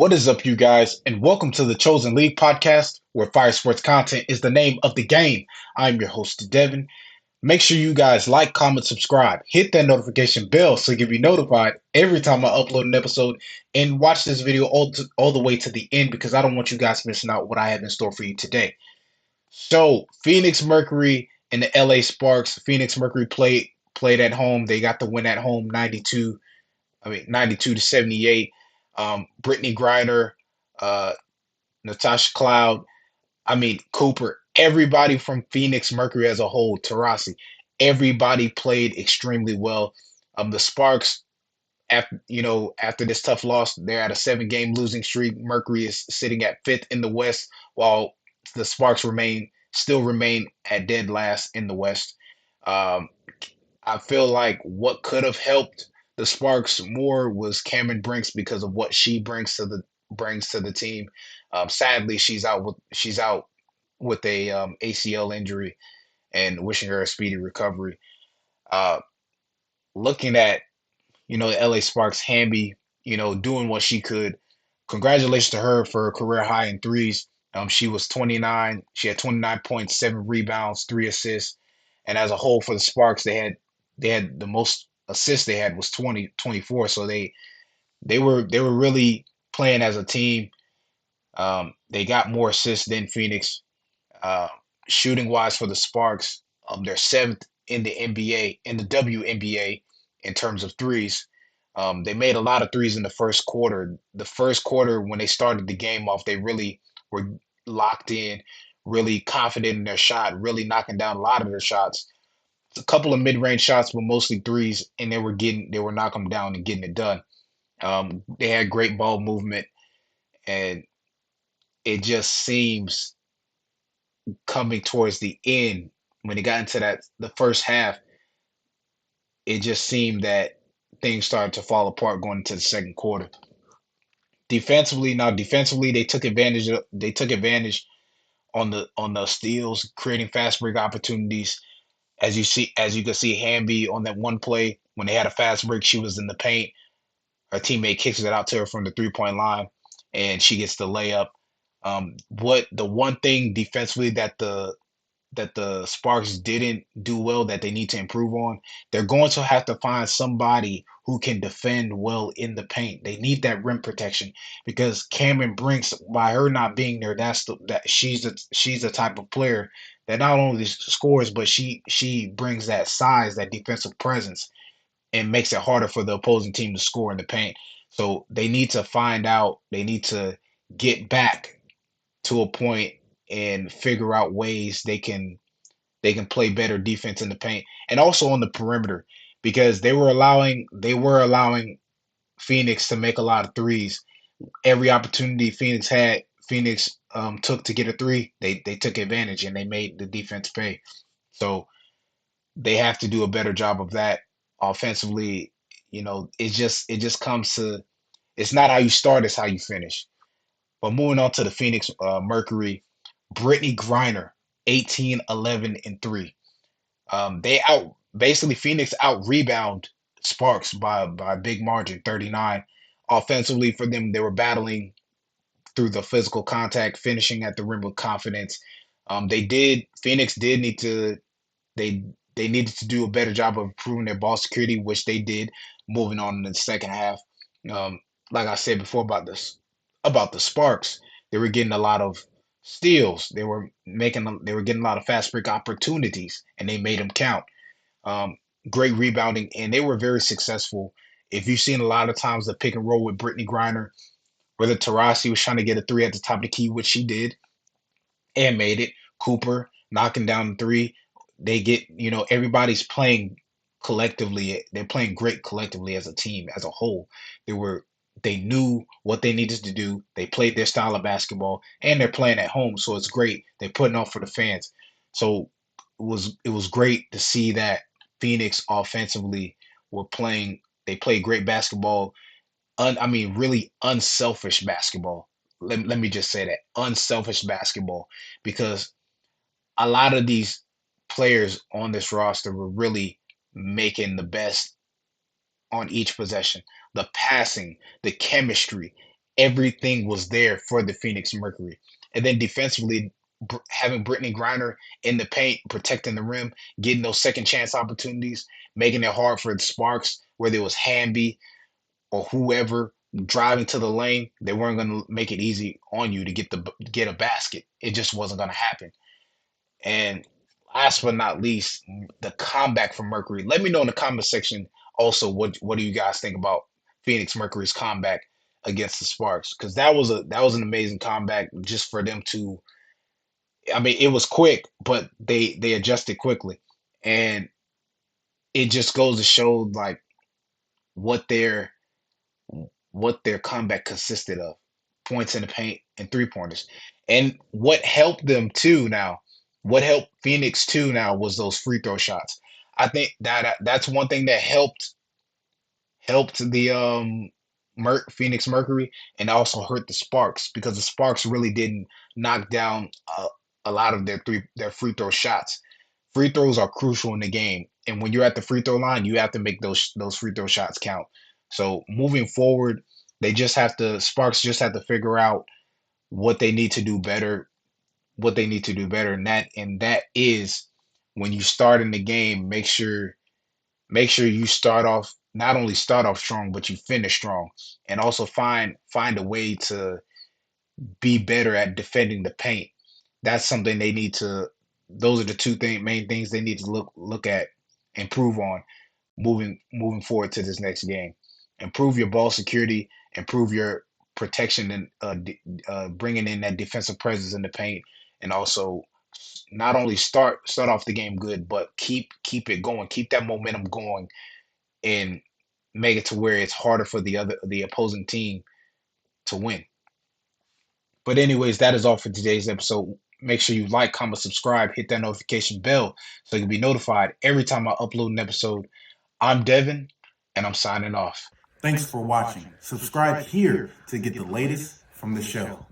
What is up, you guys, and welcome to the Chosen League podcast, where fire sports content is the name of the game. I'm your host, Devon. Make sure you guys like, comment, subscribe, hit that notification bell so you can be notified every time I upload an episode, and watch this video all the way to the end because I don't want you guys missing out what I have in store for you today. So, Phoenix Mercury and the LA Sparks. Phoenix Mercury played at home. They got the win at home, 92 to 78. Brittany Griner, uh, Natasha Cloud, Cooper, everybody from Phoenix Mercury as a whole, Tarasi, everybody played extremely well. The Sparks, after this tough loss, they're at a 7 game losing streak. Mercury is sitting at fifth in the West, while the Sparks remain at dead last in the West. Um, I feel like what could have helped the Sparks more was Cameron Brinks because of what she brings to the team. Sadly, she's out with a ACL injury, and wishing her a speedy recovery. Uh, Looking at the LA Sparks, Hamby, doing what she could. Congratulations to her for a career high in threes. She was 29. She had 29.7 rebounds, 3 assists, and as a whole for the Sparks, they had the most assists they had was 24. So they were really playing as a team. They got more assists than Phoenix. Uh, Shooting wise for the Sparks, they're seventh in the NBA, in the WNBA, in terms of threes. They made a lot of threes in the first quarter. The first quarter, when they started the game off, they really were locked in, really confident in their shot, really knocking down a lot of their shots. A couple of mid-range shots, but mostly threes, and they were knocking them down and getting it done. They had great ball movement, and it just seems coming towards the end when it got into the first half, it just seemed that things started to fall apart going into the second quarter. Defensively, they took advantage on the steals, creating fast break opportunities. As you can see, Hamby on that one play when they had a fast break, she was in the paint. Her teammate kicks it out to her from the 3 point line, and she gets the layup. What the one thing defensively that the Sparks didn't do well that they need to improve on. They're going to have to find somebody who can defend well in the paint. They need that rim protection because Cameron Brinks, by her not being there, that she's the type of player that not only scores but she brings that size, that defensive presence, and makes it harder for the opposing team to score in the paint. So they need to find out. They need to get back to a point and figure out ways they can play better defense in the paint and also on the perimeter because they were allowing Phoenix to make a lot of threes. Every opportunity Phoenix took to get a three, they took advantage and they made the defense pay. So they have to do a better job of that offensively. It just comes to it's not how you start, it's how you finish. But moving on to the Phoenix Mercury, Brittany Griner, 18, 11, and 3. They out basically Phoenix out rebound Sparks by a big margin, 39. Offensively for them, they were battling through the physical contact, finishing at the rim with confidence. Phoenix did need to they they needed to do a better job of improving their ball security, which they did. Moving on in the second half, um, like I said before about the Sparks, they were getting a lot of steals. They were getting a lot of fast break opportunities, and they made them count. Um, Great rebounding, and they were very successful. If you've seen a lot of times the pick and roll with Brittany Griner, whether Tarasi was trying to get a three at the top of the key, which she did and made it, Cooper knocking down the three, everybody's playing collectively. They're playing great collectively as a team, as a whole. They were they knew what they needed to do. They played their style of basketball, and they're playing at home, so it's great. They're putting on for the fans. So it was great to see that Phoenix offensively were playing. They played great basketball. Really unselfish basketball. Let me just say that unselfish basketball because a lot of these players on this roster were really making the best on each possession. The passing, the chemistry, everything was there for the Phoenix Mercury. And then defensively, having Brittany Griner in the paint, protecting the rim, getting those second chance opportunities, making it hard for the Sparks, whether it was Hamby or whoever driving to the lane, they weren't going to make it easy on you to get a basket. It just wasn't going to happen. And last but not least, the comeback from Mercury. Let me know in the comment section also what do you guys think about Phoenix Mercury's comeback against the Sparks? Because that was an amazing comeback just for them to. I mean, it was quick, but they adjusted quickly, and it just goes to show like what their what their comeback consisted of: points in the paint and three pointers. And what helped them too now, what helped Phoenix too now was those free throw shots. I think that's one thing that helped the Phoenix Mercury and also hurt the Sparks because the Sparks really didn't knock down a lot of their free throw shots. Free throws are crucial in the game, and when you're at the free throw line, you have to make those free throw shots count. So moving forward, Sparks just have to figure out what they need to do better, what they need to do better, and that is when you start in the game, make sure you not only start off strong, but you finish strong, and also find a way to be better at defending the paint. That's something they need to. Those are the main things they need to look at, improve on moving forward to this next game. Improve your ball security, improve your protection, and bringing in that defensive presence in the paint, and also not only start off the game good, but keep it going, keep that momentum going, and make it to where it's harder for the opposing team to win. But anyways, that is all for today's episode. Make sure you like, comment, subscribe, hit that notification bell so you can be notified every time I upload an episode. I'm Devon, and I'm signing off. Thanks for watching. Subscribe here to get the latest from the show.